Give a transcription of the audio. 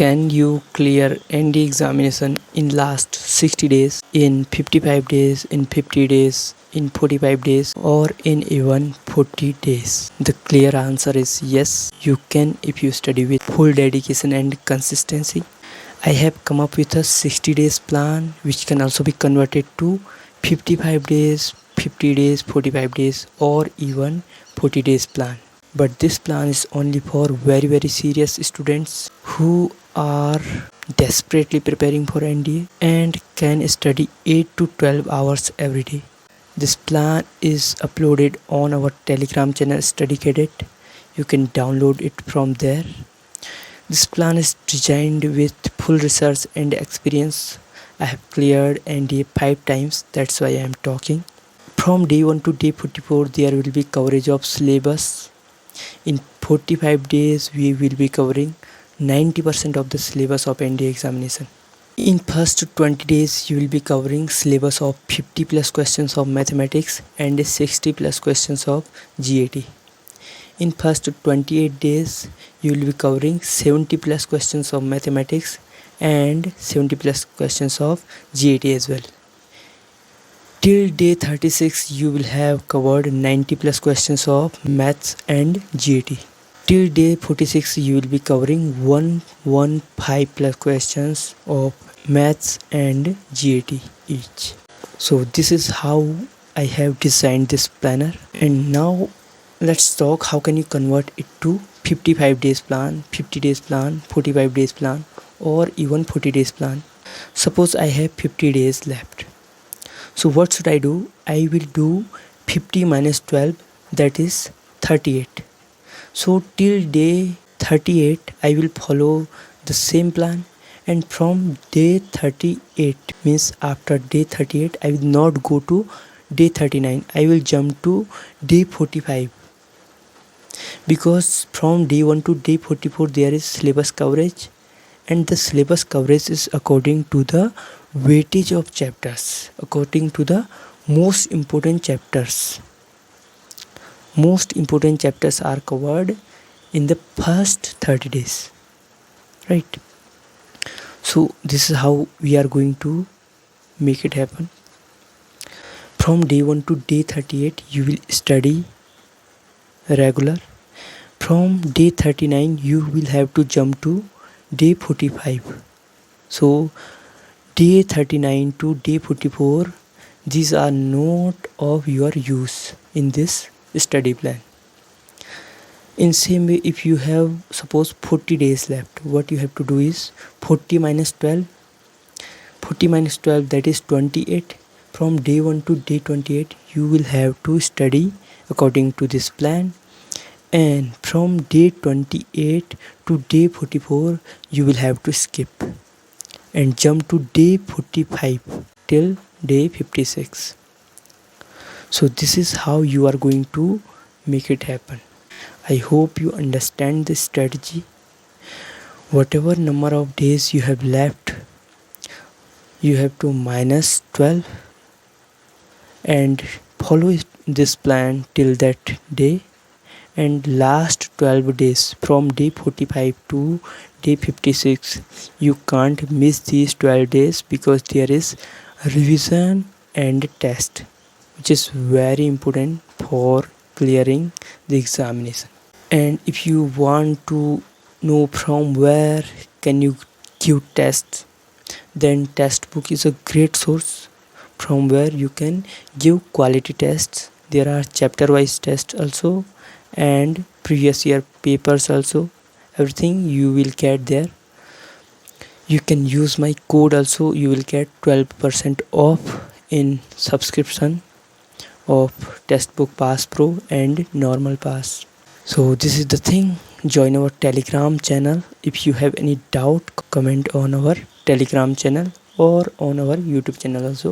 Can you clear ND examination in last 60 days, in 55 days, in 50 days, in 45 days, or in even 40 days? The clear answer is yes, you can if you study with full dedication and consistency. I have come up with a 60 days plan which can also be converted to 55 days, 50 days, 45 days, or even 40 days plan. But this plan is only for very serious students who are desperately preparing for NDA and can study 8 to 12 hours every day. This plan is uploaded on our Telegram channel Study Cadet. You can download it from there. This plan is designed with full research and experience. I have cleared NDA 5 times, that's why I am talking. From day 1 to day 44 there will be coverage of syllabus. In 45 days we will be covering 90% of the syllabus of NDA examination. In first 20 days you will be covering syllabus of 50 plus questions of mathematics and 60 plus questions of GAT. In first 28 days you will be covering 70 plus questions of mathematics and 70 plus questions of GAT as well. Till day 36 you will have covered 90 plus questions of maths and GAT. Till day 46 you will be covering 115 plus questions of maths and GAT each. So this is how I have designed this planner. And now let's talk how can you convert it to 55 days plan, 50 days plan, 45 days plan, or even 40 days plan. Suppose I have 50 days left. So what should I do? I will do 50 minus 12, that is 38. So till day 38 I will follow the same plan, and from day 38 means after day 38 I will not go to day 39, I will jump to day 45, because from day 1 to day 44 there is syllabus coverage, and the syllabus coverage is according to the weightage of chapters, according to the most important chapters. Most important chapters are covered in the first 30 days, right? So this is how we are going to make it happen. From day 1 to day 38 you will study regular. From day 39 you will have to jump to day 45. So day 39 to day 44, these are not of your use in this study plan. In same way, if you have suppose 40 days left, what you have to do is 40 minus 12, 40 minus 12, that is 28. From day 1 to day 28 you will have to study according to this plan, and from day 28 to day 44 you will have to skip and jump to day 45 till day 56. So this is how you are going to make it happen. I hope you understand this strategy. Whatever number of days you have left, you have to minus 12 and follow this plan till that day. And last 12 days from day 45 to day 56 you can't miss these 12 days, because there is revision and test, which is very important for clearing the examination. And if you want to know from where can you give tests, then textbook is a great source from where you can give quality tests. There are chapter wise tests also, and previous year papers also. Everything you will get there. You can use my code also, you will get 12% off in subscription of Textbook Pass Pro and Normal Pass. So this is the thing. Join our Telegram channel. If you have any doubt, comment on our Telegram channel or on our YouTube channel also.